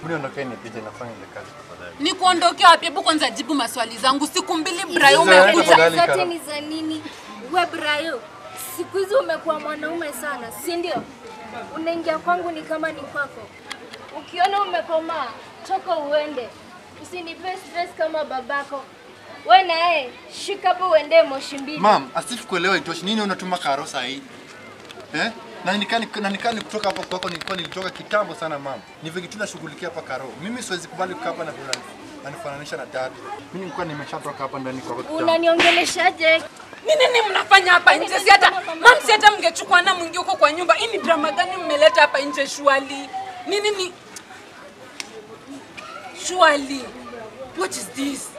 niondoke nipite nafanya ile kazi tafadhali. Ni kuondokea wapi? Hebu kwanza jibu maswali zangu. Siku mbili Brayo umekuja. Zote ni za nini? Wewe Brayo, siku hizi umekuwa mwanaume sana, si ndio? Unaingia kwangu ni kama ni kwako. Ukiona umekomaa, toka uende. Usinipe stress kama babako. Wewe naye shika hapo uende Moshi mbili. Mam, asifu kuelewa itoshi. Nini unatuma karosa hii? Na nikani kutoka hapo kwako nilitoka kitambo sana mama. Ni vingi tunashughulikia hapa karo. Mimi siwezi kubali kukaa hapa na anifananisha na dad. Mimi nilikuwa nimeshatoka hapa ndani kwako kitambo. Unaniongeleshaje? Nini mnafanya hapa nje? Si hata mngechukua na mwingi huko kwa nyumba. Hii ni drama gani mmeleta hapa nje shwali? Nini? Shwali. What is this?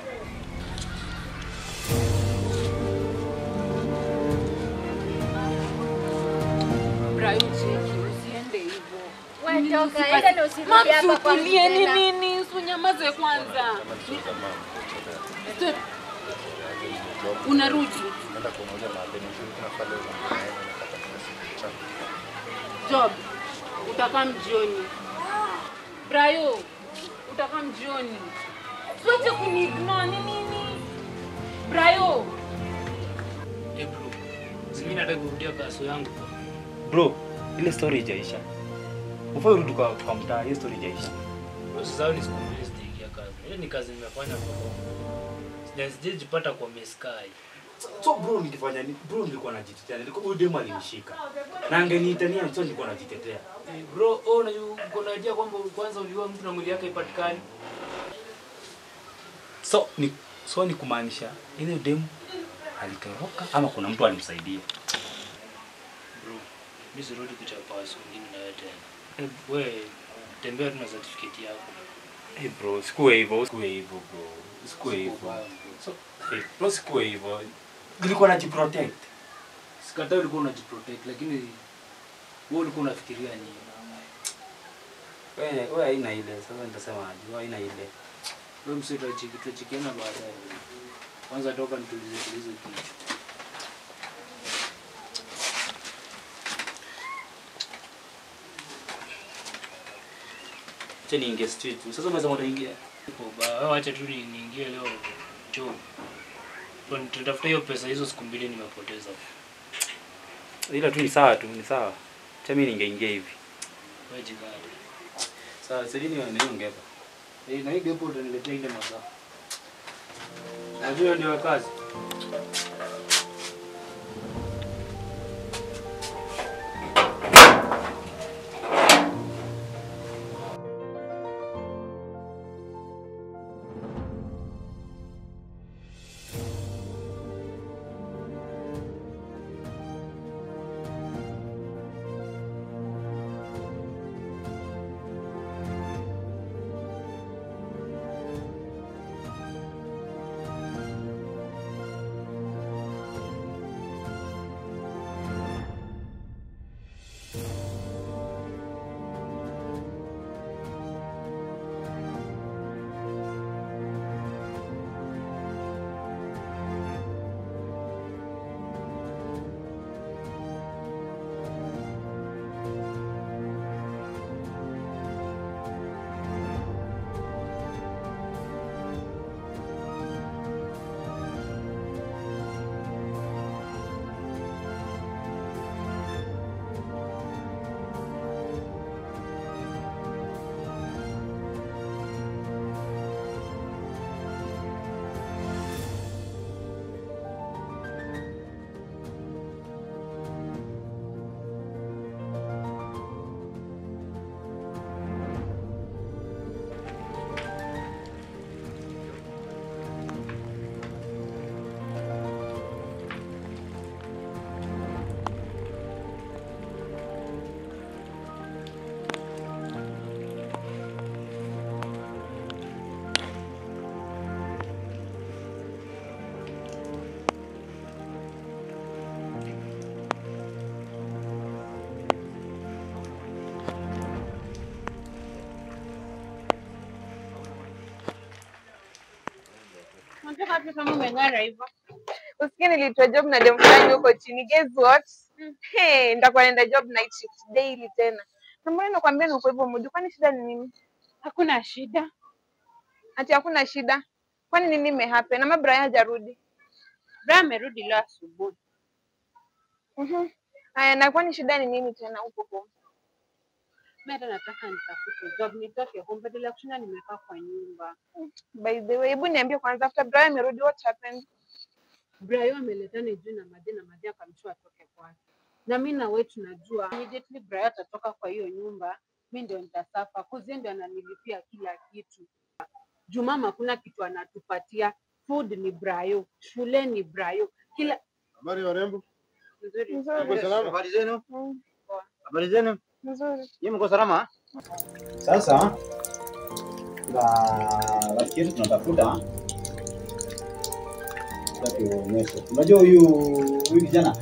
Brayo usiende hivyo. Wewe toka, enda na usirudi hapa kwa nini? Usinyamaze kwanza. Unarudi. Naenda kuongea na Beni tunafanya Job. Utakaa mjioni. Brayo, utakaa mjioni. Sote kuniignore nini? Brayo. Bro. Mimi nataka kurudia kaso yangu. Bro, ile story haijaisha. Ufai urudi kwa mtaa, hiyo story haijaisha. Bro, sasa ni siku mbili sijaingia kazi. Ile ni kazi nimefanya kwa sijajipata kwa meskai. So bro nikifanya nini? Bro nilikuwa najitetea. Nilikuwa huyu demo alinishika. Na angeniitania so nilikuwa najitetea. Bro, unajua kwamba kwanza uliua mtu na mwili yake ipatikane. So ni kumaanisha ile demo alitoroka ama kuna mtu alimsaidia. Bro, mimi sirudi kuchapa siku nyingine na wewe tena. Wewe tembea tuna certificate yako. Bro, sikuwe hivyo bro. Sikuwe hivyo. So, bro sikuwe hivyo. Nilikuwa najiprotect. Sikatai ulikuwa unajiprotect lakini wewe ulikuwa unafikiria nini? Wewe haina ile. Sasa nitasema aje? Wewe haina ile. Wewe msitachikiana baadaye. Kwanza toka nitulize kichwa. Cheni ingia street. Sasa unaweza utaingia. Wewe acha tu niingie leo job. Tunatafuta hiyo pesa hizo siku mbili nimepoteza. Ila tu ni sawa tu, ni sawa. Cha mimi ningeingia hivi. Wewe jikali. Sawa, sasa nini niongea hapa? Na hii depo utaniletea ile masaa. Najua ndio kazi. Unataka wapi kama umeng'ara hivyo? Usikie nilitoa job na dem fulani huko chini. Guess what? Nitakuwa naenda job night shift daily tena. Na mbona nakwambia niko hivyo mood? Kwani shida ni nini? Hakuna shida. Ati hakuna shida? Kwani nini imehappen? Ama Brian hajarudi? Brian amerudi leo asubuhi. Haya, na kwani shida ni nini tena huko home? Mimi hata nataka nitafute job nitoke home badala ya kushinda nimekaa kwa nyumba. By the way, hebu niambie kwanza after Brian amerudi what happened? Brian ameletana juu na Madhi akamchua atoke kwake. Na mimi na wewe tunajua immediately Brian atatoka kwa hiyo nyumba, mimi ndio nitasafa. Kuzi ndio ananilipia kila kitu. Juu mama hakuna kitu anatupatia. Food ni Brian, shule ni Brian. Kila Habari warembo? nzuri. Mko salama? Habari zenu? Poa. Habari zenu? Nzuri. Yeye mko salama? Sasa na rafiki yetu tunatafuta tuonyeshe. Unajua huyu kijana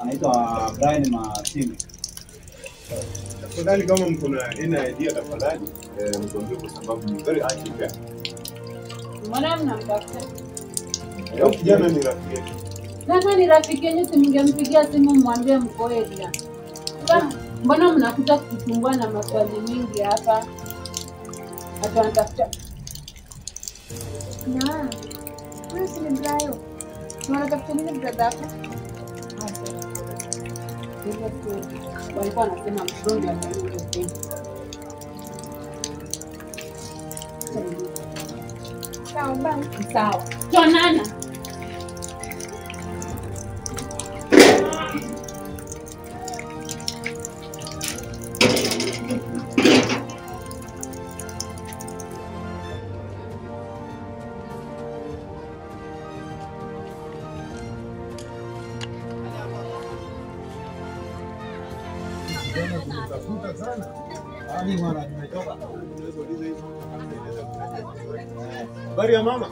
anaitwa Brian Masimu. Tafadhali kama mko na any idea tafadhali mtuambie kwa sababu ni very urgent. Mbona mnamtafuta? Leo kijana ni rafiki yetu. Sasa ni rafiki yenu, si mngempigia simu mwambie mko area. Mbona mnakuja kutumbua na maswali mingi hapa? Hata natafuta. Na, wewe si ni Brian. Unatafuta nini brother yako? Walikuwa wanasema mshongi wa nini. Sawa, bye. Sawa. Tuonana. Habari ya mama?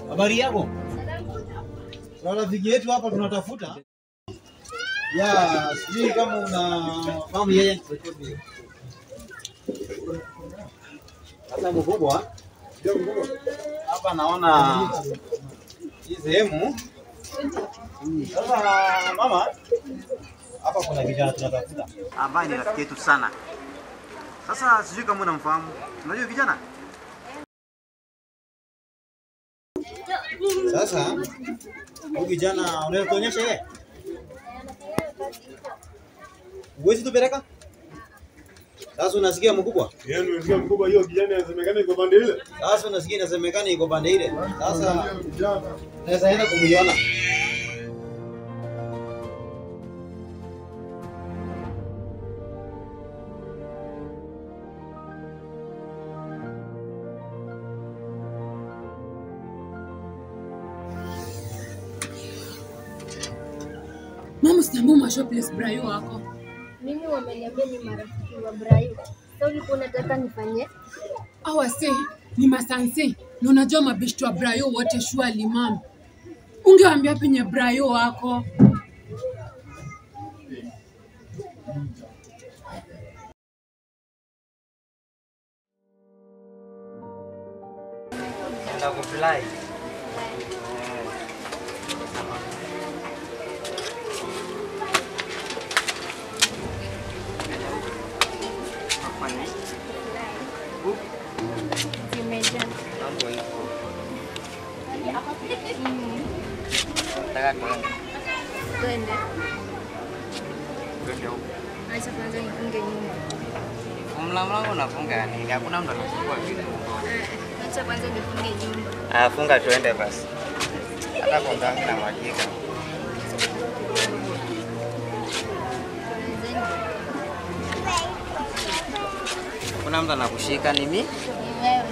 Habari yako? Na rafiki yetu hapa tunatafuta. Ya, sijui kama unafahamu yeye. Sasa mkubwa. Hapa naona hii sehemu. Sasa mama, hapa kuna kijana tunatafuta. Ambaye ni rafiki yetu sana. Sasa sijui kama unamfahamu. Unajua kijana? Sasa huyu kijana unaweza kuonyesha yeye? Uwezi tupeleka? Sasa unasikia mkubwa? Yeye unasikia mkubwa, hiyo kijana inasemekana iko pande ile. Sasa unasikia inasemekana iko pande ile. Sasa kijana naweza enda kumuiona. Mama, sinamu masho place Brian wako. Mimi wameniambia ni marafiki wa Brian. Sasa ulikuwa unataka nifanye? Awase ni masanse. Na unajua mabeshto wa Brian wote shwali mama. Ungewaambia penye Brian wako. Enda kufly. Zimejaa. Nataka tuende. Twende. Twende huko. Acha kwanza nifunge nyumba. Mlango unafunga nini? Hakuna mtu anachukua vitu. Acha kwanza nifunge nyumba. Ah, funga tuende basi. Hata kwa ndani na mwajika. Kuna mtu anakushika nini? Ni wewe.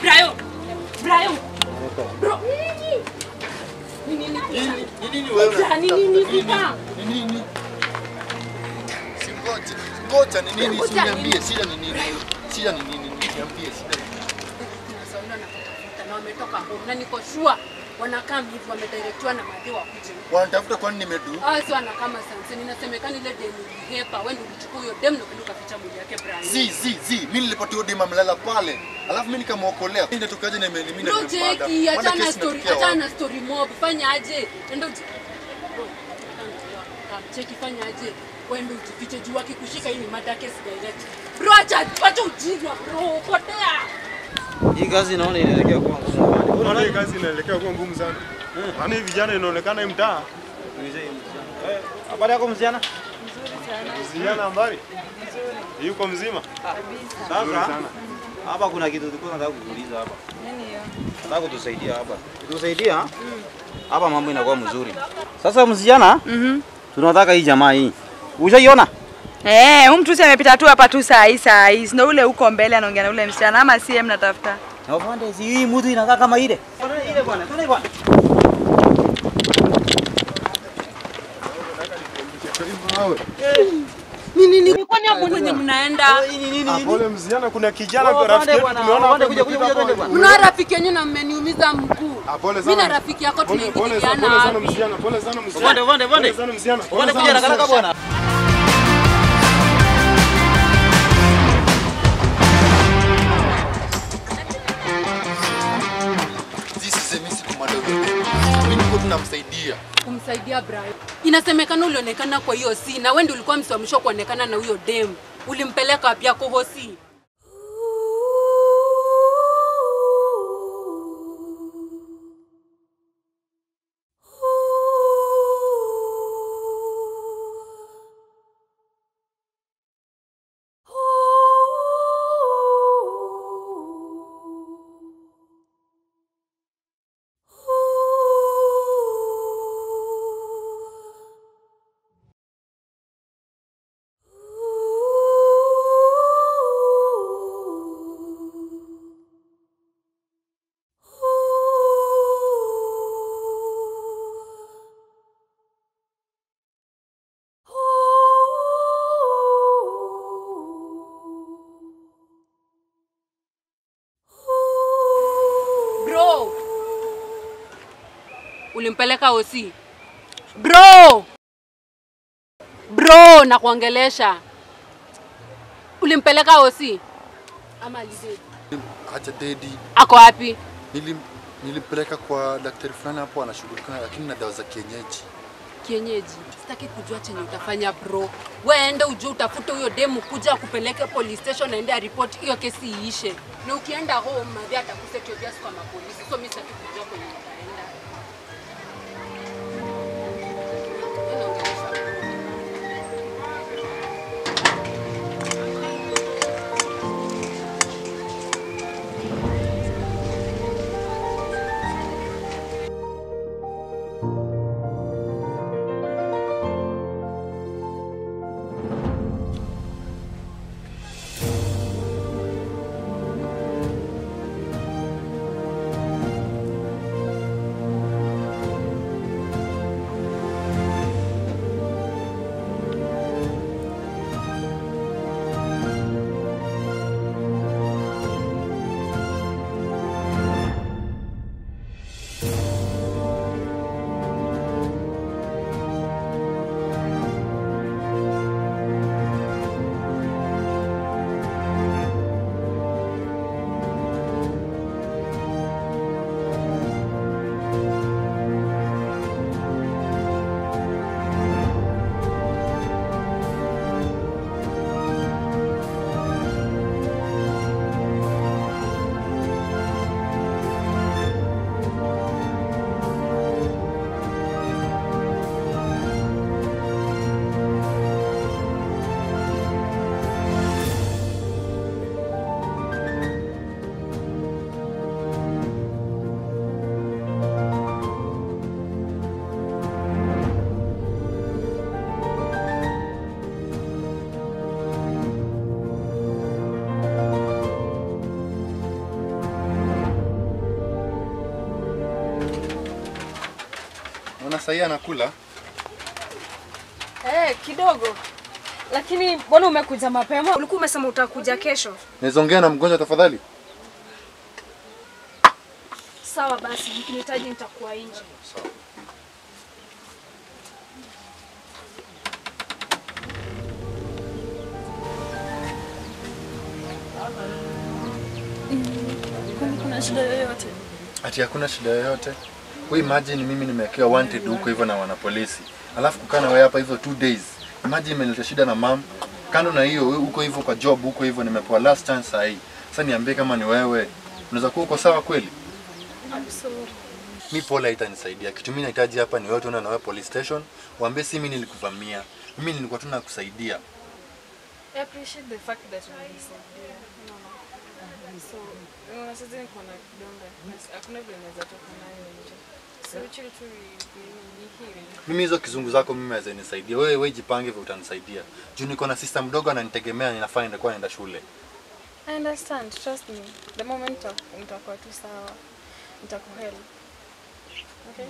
Brayo. Bro. Nini wewe? Nini? Ngoja ni nini? Usiniambie shida ni nini? Shida ni nini? Niambie shida. Na wametoka home na niko sure wanakaa hivi wamedirectiwa na madhi wa kuja. Wanatafuta kwani nimedu? Sio ana kama sanse ninasemekana ile demu hepa wewe ndio ulichukua hiyo demu na kwenda kuficha mwili yake Brian. Mimi nilipata hiyo demu amelala pale. Alafu mimi nikamuokolea. Mimi nitokaje na elimina kwa baada. Achana story mob. Fanya aje? Ndio cheki fanya aje? Wewe ndio ujifiche juu akikushika hii ni mada case direct. Bro acha ujinga bro. Potea. Hii kazi naona inaelekea kuwa ngumu. Unaona hii kazi inaelekea kuwa ngumu sana. Maana hivi vijana inaonekana hii mtaa. Habari yako msichana? Nzuri sana. Msichana habari? Nzuri. Yuko mzima? Sasa hapa kuna kitu tulikuwa nataka kukuuliza hapa. Nini hiyo? Nataka kutusaidia hapa. Kutusaidia? Hapa mambo inakuwa mzuri. Sasa msichana? Tunataka hii jamaa hii. Ushaiona? Huyu mtu si amepita tu hapa tu saa hii. Ndio ule huko mbele anaongea na ule msichana ama si mnatafuta? Na upande si hii mtu inakaa kama ile. Ile bwana, twende bwana. Nini kwani hapo kwenye mnaenda? Pole msichana, kuna kijana kwa rafiki yetu tumeona hapa. Una rafiki yenyewe na mmeniumiza mguu. Mimi na rafiki yako tunaingiliana. Pole sana msichana, pole sana msichana. Pole sana msichana. Pole kuja haraka bwana. Tunamsaidia. Kumsaidia Brian. Inasemekana ulionekana kwa hiyo si na wewe ndio ulikuwa msamisho kuonekana na huyo dem. Ulimpeleka wapi yako hosi? Ulimpeleka hosi. Bro, na kuongelesha. Ulimpeleka hosi? Ama alidedi? Acha dedi. Ako wapi? Nilimpeleka kwa daktari fulani hapo anashughulika lakini na dawa za kienyeji. Sitaki kujua chenye utafanya bro. Wewe enda ujue utafute huyo demu kuja kupeleke police station aende report hiyo kesi iishe. Na ukienda home madhi atakusecure kwa mapolisi. So mimi sitaki kujua kwenye utaenda. sasa anakula? Kidogo. Lakini mbona umekuja mapema? Ulikuwa umesema utakuja kesho. Naweza ongea na mgonjwa tafadhali? Sawa basi, nikinihitaji nitakuwa nje. Sawa. Kuna shida yoyote? Ati hakuna shida yoyote. Wewe imagine mimi nimewekewa wanted huko hivyo na wanapolisi. Alafu kukaa na wewe hapa hivyo 2 days. Imagine imeleta shida na mam. Kando na hiyo wewe uko hivyo kwa job huko hivyo nimepewa last chance saa hii. Sasa niambie kama ni wewe unaweza kuwa uko sawa kweli? Mi pole itanisaidia. Kitu mimi nahitaji hapa ni wewe tuone na wewe police station. Waambie si mimi nilikuvamia. Mimi nilikuwa tu nakusaidia. I appreciate the fact that you nisaidia. So, sasa niko na kidonda. Hakuna vile naweza toka nayo nje. So chill tu ni hili. Mimi hizo kizungu zako mimi naweza nisaidia. Wewe jipange vile utanisaidia. Juu niko na sister mdogo ananitegemea ninafaa nitakuwa naenda shule. I understand, trust me. The moment nitakuwa tu sawa, nitakuhelp. Okay?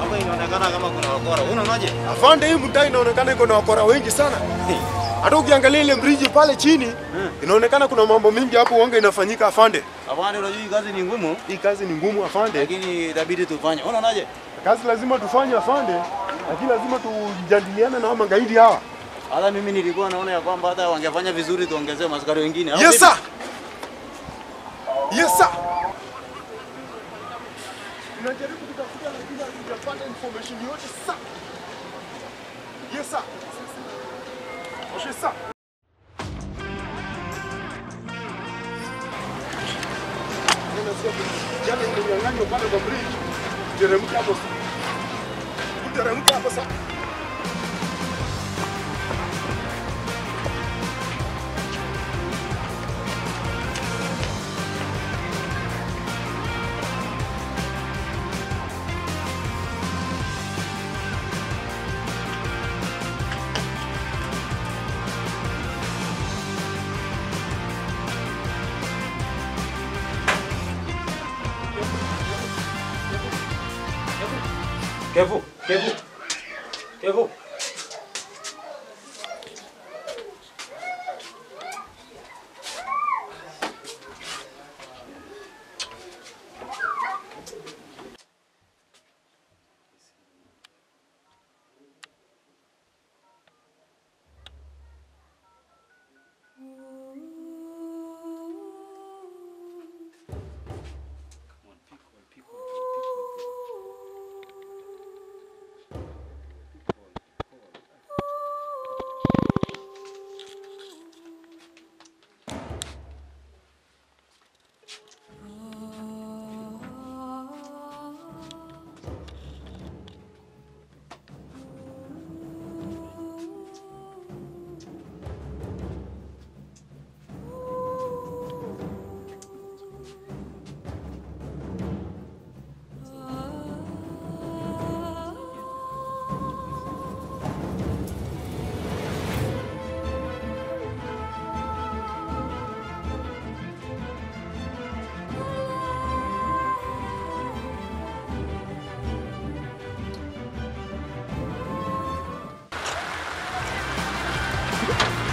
Hapa inaonekana kama kuna wakora. Unaonaje? Afande, hii mtaa inaonekana iko na wakora wengi sana. Hata ukiangalia ile mriji pale chini, inaonekana kuna mambo mingi hapo wanga inafanyika afande. Afande, unajua hii kazi ni ngumu. Hii kazi ni ngumu afande. Lakini itabidi tufanye. Unaonaje? Kazi lazima tufanye afande. Lakini lazima tujadiliane na magaidi hawa. Hata mimi nilikuwa naona ya kwamba hata wangefanya vizuri tuongezee maskari wengine. Yes sir. Yes sir. Tunajaribu kutafuta lakini hatujapata information yote sasa. Yes sir. Yes sir. Jana nimenyang'anywa pale kwa bridge. Teremka hapo sasa. Teremka hapo sasa. Kevu.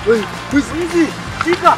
Wewe, wizi, shika.